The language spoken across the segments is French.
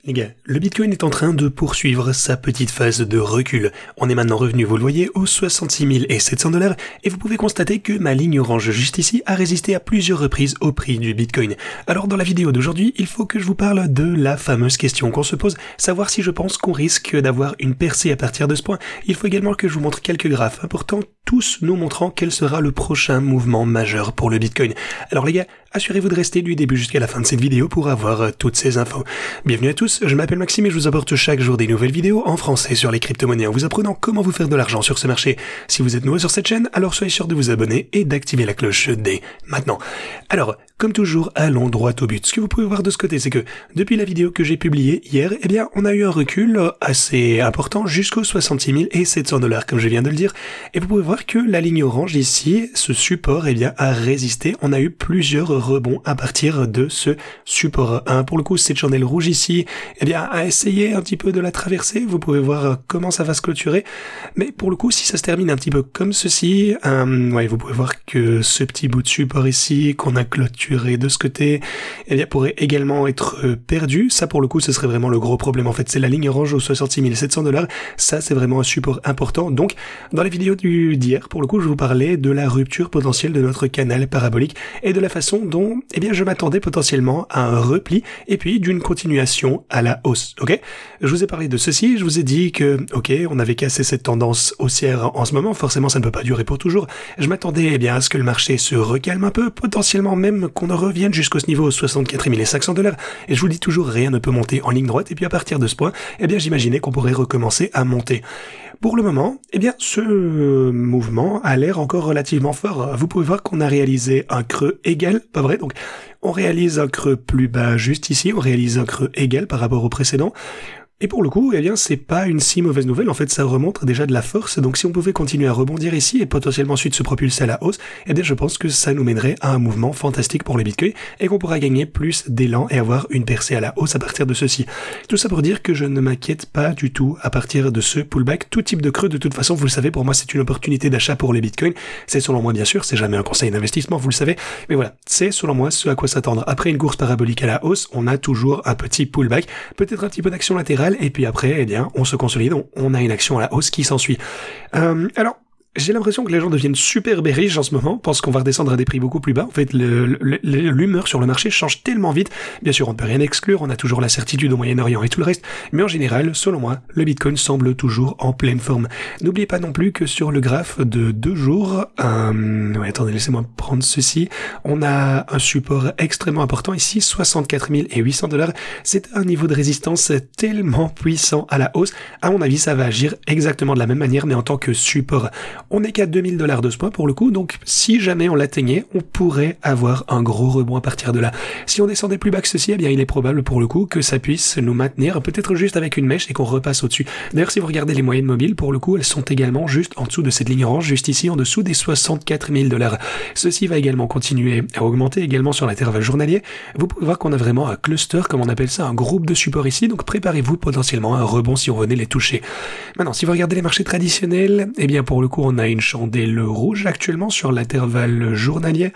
Les gars, le Bitcoin est en train de poursuivre sa petite phase de recul. On est maintenant revenu, vous le voyez, aux 66 700 $ et vous pouvez constater que ma ligne orange juste ici a résisté à plusieurs reprises au prix du Bitcoin. Alors dans la vidéo d'aujourd'hui, il faut que je vous parle de la fameuse question qu'on se pose, savoir si je pense qu'on risque d'avoir une percée à partir de ce point. Il faut également que je vous montre quelques graphes importants, tous nous montrant quel sera le prochain mouvement majeur pour le Bitcoin. Alors les gars, assurez-vous de rester du début jusqu'à la fin de cette vidéo pour avoir toutes ces infos. Bienvenue à tous, je m'appelle Maxime et je vous apporte chaque jour des nouvelles vidéos en français sur les crypto-monnaies en vous apprenant comment vous faire de l'argent sur ce marché. Si vous êtes nouveau sur cette chaîne, alors soyez sûr de vous abonner et d'activer la cloche dès maintenant. Alors, comme toujours, allons droit au but. Ce que vous pouvez voir de ce côté, c'est que depuis la vidéo que j'ai publiée hier, eh bien, on a eu un recul assez important jusqu'aux 66 700 $, comme je viens de le dire. Et vous pouvez voir que la ligne orange ici, ce support, eh bien, a résisté. On a eu plusieurs rebonds à partir de ce support. Pour le coup, cette chandelle rouge ici, eh bien, a essayé un petit peu de la traverser. Vous pouvez voir comment ça va se clôturer. Mais pour le coup, si ça se termine un petit peu comme ceci, ouais, vous pouvez voir que ce petit bout de support ici, qu'on a clôturé de ce côté, eh bien, pourrait également être perdu. Ça, pour le coup, ce serait vraiment le gros problème. En fait, c'est la ligne orange aux 66 700 $. Ça, c'est vraiment un support important. Donc, dans la vidéo d'hier, pour le coup, je vous parlais de la rupture potentielle de notre canal parabolique et de la façon dont, eh bien, je m'attendais potentiellement à un repli et puis d'une continuation à la hausse. Ok? Je vous ai parlé de ceci. Je vous ai dit que, ok, on avait cassé cette tendance haussière en ce moment. Forcément, ça ne peut pas durer pour toujours. Je m'attendais, eh bien, à ce que le marché se recalme un peu, potentiellement même qu'on en revienne jusqu'au niveau 64 500 $. Et je vous dis toujours, rien ne peut monter en ligne droite. Et puis à partir de ce point, eh bien, j'imaginais qu'on pourrait recommencer à monter. Pour le moment, eh bien, ce mouvement a l'air encore relativement fort. Vous pouvez voir qu'on a réalisé un creux égal, pas vrai? Donc, on réalise un creux plus bas juste ici, on réalise un creux égal par rapport au précédent. Et pour le coup, eh bien, c'est pas une si mauvaise nouvelle. En fait, ça remonte déjà de la force. Donc, si on pouvait continuer à rebondir ici et potentiellement ensuite se propulser à la hausse, eh bien, je pense que ça nous mènerait à un mouvement fantastique pour les bitcoins et qu'on pourra gagner plus d'élan et avoir une percée à la hausse à partir de ceci. Tout ça pour dire que je ne m'inquiète pas du tout à partir de ce pullback. Tout type de creux, de toute façon, vous le savez, pour moi, c'est une opportunité d'achat pour les bitcoins. C'est selon moi, bien sûr, c'est jamais un conseil d'investissement, vous le savez. Mais voilà, c'est selon moi ce à quoi s'attendre. Après une course parabolique à la hausse, on a toujours un petit pullback, peut-être un petit peu d'action latérale. Et puis après, eh bien, on se consolide, on a une action à la hausse qui s'ensuit. Alors, j'ai l'impression que les gens deviennent super bearish en ce moment, pensent qu'on va redescendre à des prix beaucoup plus bas. En fait, l'humeur sur le marché change tellement vite. Bien sûr, on ne peut rien exclure, on a toujours la certitude au Moyen-Orient et tout le reste, mais en général, selon moi, le Bitcoin semble toujours en pleine forme. N'oubliez pas non plus que sur le graphe de 2 jours, ouais, attendez, laissez-moi prendre ceci, on a un support extrêmement important ici, 64 800 $. C'est un niveau de résistance tellement puissant à la hausse. À mon avis, ça va agir exactement de la même manière, mais en tant que support. On n'est qu'à 2000 $ de ce point pour le coup, donc si jamais on l'atteignait, on pourrait avoir un gros rebond à partir de là. Si on descendait plus bas que ceci, eh bien il est probable pour le coup que ça puisse nous maintenir, peut-être juste avec une mèche et qu'on repasse au-dessus. D'ailleurs, si vous regardez les moyennes mobiles, pour le coup, elles sont également juste en dessous de cette ligne orange, juste ici, en dessous des 64 000 $. Ceci va également continuer à augmenter également sur l'intervalle journalier. Vous pouvez voir qu'on a vraiment un cluster, comme on appelle ça, un groupe de support ici, donc préparez-vous potentiellement à un rebond si on venait les toucher. Maintenant, si vous regardez les marchés traditionnels, eh bien pour le coup, on a une chandelle rouge actuellement sur l'intervalle journalier.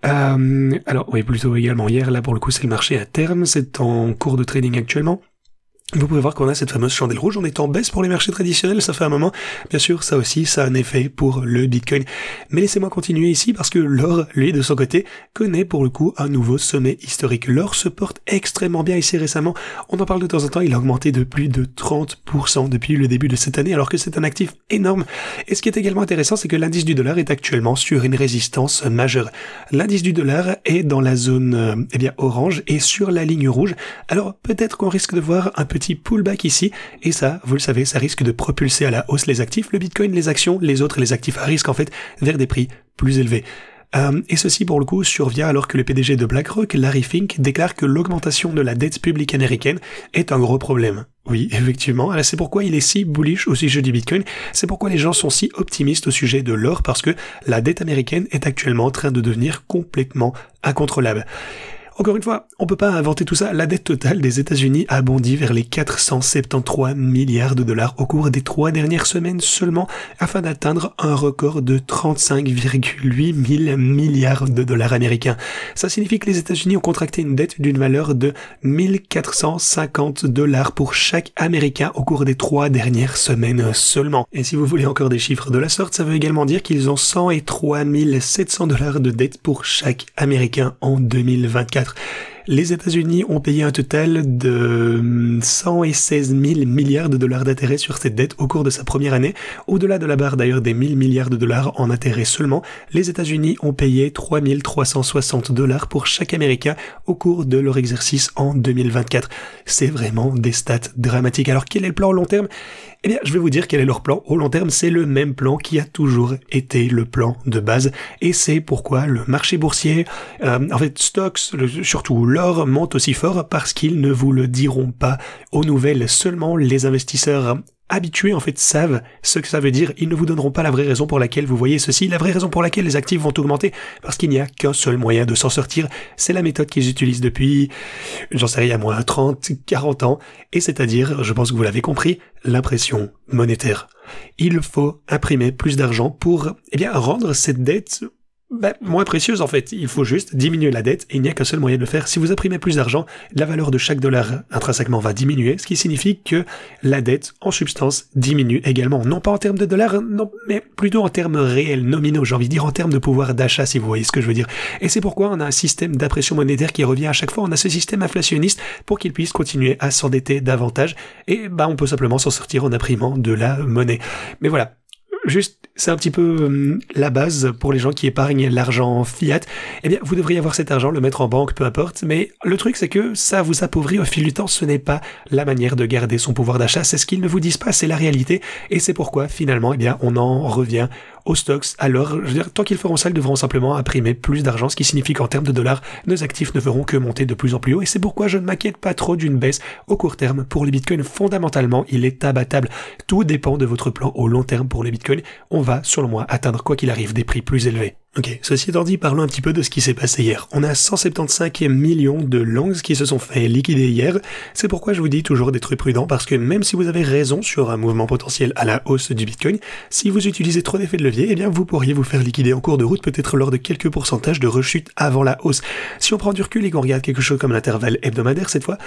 Alors, oui, plutôt également hier, là pour le coup c'est le marché à terme, c'est en cours de trading actuellement. Vous pouvez voir qu'on a cette fameuse chandelle rouge, on est en baisse pour les marchés traditionnels, ça fait un moment. Bien sûr, ça aussi, ça a un effet pour le Bitcoin. Mais laissez-moi continuer ici parce que l'or, lui, de son côté, connaît pour le coup un nouveau sommet historique. L'or se porte extrêmement bien ici récemment. On en parle de temps en temps, il a augmenté de plus de 30% depuis le début de cette année, alors que c'est un actif énorme. Et ce qui est également intéressant, c'est que l'indice du dollar est actuellement sur une résistance majeure. L'indice du dollar est dans la zone, eh bien, orange et sur la ligne rouge. Alors, peut-être qu'on risque de voir un petit pullback ici, et ça, vous le savez, ça risque de propulser à la hausse les actifs, le Bitcoin, les actions, les autres, les actifs à risque en fait, vers des prix plus élevés. Et ceci pour le coup survient alors que le PDG de BlackRock, Larry Fink, déclare que l'augmentation de la dette publique américaine est un gros problème. Oui, effectivement, c'est pourquoi il est si bullish au sujet du Bitcoin, c'est pourquoi les gens sont si optimistes au sujet de l'or, parce que la dette américaine est actuellement en train de devenir complètement incontrôlable. Encore une fois, on peut pas inventer tout ça. La dette totale des États-Unis a bondi vers les 473 milliards de dollars au cours des 3 dernières semaines seulement, afin d'atteindre un record de 35,8 000 milliards de dollars américains. Ça signifie que les États-Unis ont contracté une dette d'une valeur de 1450 dollars pour chaque Américain au cours des 3 dernières semaines seulement. Et si vous voulez encore des chiffres de la sorte, ça veut également dire qu'ils ont 103 700 dollars de dette pour chaque Américain en 2024. Les États-Unis ont payé un total de 116 000 milliards de dollars d'intérêts sur cette dette au cours de sa première année. Au-delà de la barre d'ailleurs des 1000 milliards de dollars en intérêts seulement, les États-Unis ont payé 3 360 dollars pour chaque Américain au cours de leur exercice en 2024. C'est vraiment des stats dramatiques. Alors quel est le plan au long terme ? Eh bien, je vais vous dire quel est leur plan. Au long terme, c'est le même plan qui a toujours été le plan de base. Et c'est pourquoi le marché boursier, stocks, surtout l'or, monte aussi fort, parce qu'ils ne vous le diront pas aux nouvelles. Seulement les investisseurs habitués savent ce que ça veut dire. Ils ne vous donneront pas la vraie raison pour laquelle vous voyez ceci. La vraie raison pour laquelle les actifs vont augmenter, parce qu'il n'y a qu'un seul moyen de s'en sortir. C'est la méthode qu'ils utilisent depuis, j'en sais rien moi, 30, 40 ans. Et c'est-à-dire, je pense que vous l'avez compris, l'impression monétaire. Il faut imprimer plus d'argent pour, rendre cette dette moins précieuse en fait. Il faut juste diminuer la dette et il n'y a qu'un seul moyen de le faire. Si vous imprimez plus d'argent, la valeur de chaque dollar intrinsèquement va diminuer, ce qui signifie que la dette en substance diminue également. Non pas en termes de dollars, non, mais plutôt en termes réels, nominaux, j'ai envie de dire en termes de pouvoir d'achat si vous voyez ce que je veux dire. Et c'est pourquoi on a un système d'impression monétaire qui revient à chaque fois. On a ce système inflationniste pour qu'il puisse continuer à s'endetter davantage et on peut simplement s'en sortir en imprimant de la monnaie. Mais voilà. Juste, c'est un petit peu la base pour les gens qui épargnent l'argent fiat. Vous devriez avoir cet argent, le mettre en banque, peu importe. Mais le truc, c'est que ça vous appauvrit au fil du temps. Ce n'est pas la manière de garder son pouvoir d'achat. C'est ce qu'ils ne vous disent pas, c'est la réalité. Et c'est pourquoi, finalement, on en revient aux stocks. Alors, je veux dire, tant qu'ils feront ça, ils devront simplement imprimer plus d'argent, ce qui signifie qu'en termes de dollars, nos actifs ne feront que monter de plus en plus haut. Et c'est pourquoi je ne m'inquiète pas trop d'une baisse au court terme pour le Bitcoin. Fondamentalement, il est abattable. Tout dépend de votre plan au long terme pour le Bitcoin. On va, selon moi, atteindre, quoi qu'il arrive, des prix plus élevés. Ok, ceci étant dit, parlons un petit peu de ce qui s'est passé hier. On a 175 millions de longs qui se sont fait liquider hier. C'est pourquoi je vous dis toujours d'être prudent, parce que même si vous avez raison sur un mouvement potentiel à la hausse du Bitcoin, si vous utilisez trop d'effets de levier, vous pourriez vous faire liquider en cours de route, peut-être lors de quelques pourcentages de rechute avant la hausse. Si on prend du recul et qu'on regarde quelque chose comme l'intervalle hebdomadaire cette fois,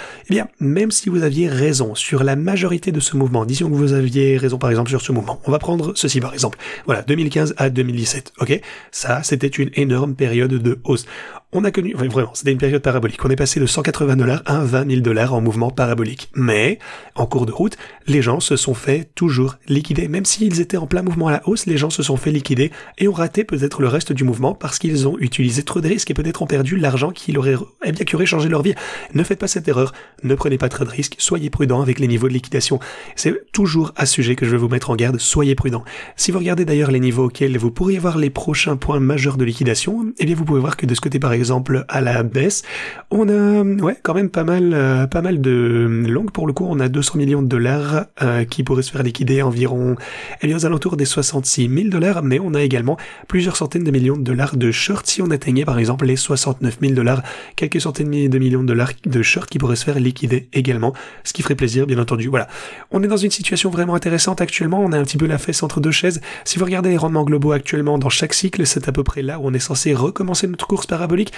même si vous aviez raison sur la majorité de ce mouvement, disons que vous aviez raison par exemple sur ce mouvement, on va prendre ceci par exemple. Voilà, 2015 à 2017, ok ? Ça, c'était une énorme période de hausse. On a connu, vraiment, c'était une période parabolique. On est passé de 180 dollars à 20 000 dollars en mouvement parabolique. Mais, en cours de route, les gens se sont fait toujours liquider. Même s'ils étaient en plein mouvement à la hausse, les gens se sont fait liquider et ont raté peut-être le reste du mouvement parce qu'ils ont utilisé trop de risques et peut-être ont perdu l'argent qui aurait changé leur vie. Ne faites pas cette erreur. Ne prenez pas trop de risques. Soyez prudent avec les niveaux de liquidation. C'est toujours à ce sujet que je vais vous mettre en garde. Soyez prudent. Si vous regardez d'ailleurs les niveaux auxquels vous pourriez voir les prochains points majeurs de liquidation, vous pouvez voir que de ce côté, par exemple, à la baisse, on a, quand même pas mal de longues. Pour le coup, on a 200 millions de dollars, qui pourraient se faire liquider environ, aux alentours des 66 000 dollars, mais on a également plusieurs centaines de millions de dollars de shorts si on atteignait, par exemple, les 69 000 dollars, quelques centaines de millions de dollars de shorts qui pourraient se faire liquider également, ce qui ferait plaisir, bien entendu. Voilà. On est dans une situation vraiment intéressante actuellement. On a un petit peu la fesse entre deux chaises. Si vous regardez les rendements globaux actuellement dans chaque cycle, c'est à peu près là où on est censé recommencer notre course parabolique.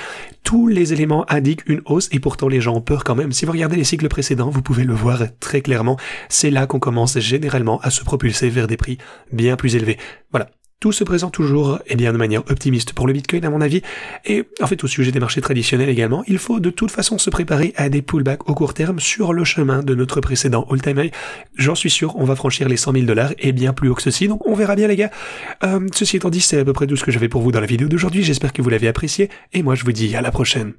Tous les éléments indiquent une hausse et pourtant les gens ont peur quand même. Si vous regardez les cycles précédents, vous pouvez le voir très clairement. C'est là qu'on commence généralement à se propulser vers des prix bien plus élevés. Voilà. Tout se présente toujours, de manière optimiste pour le Bitcoin à mon avis. Et en fait, au sujet des marchés traditionnels également, il faut de toute façon se préparer à des pullbacks au court terme sur le chemin de notre précédent all-time high. J'en suis sûr, on va franchir les 100 000 dollars et bien plus haut que ceci. Donc on verra bien les gars. Ceci étant dit, c'est à peu près tout ce que j'avais pour vous dans la vidéo d'aujourd'hui. J'espère que vous l'avez apprécié et moi je vous dis à la prochaine.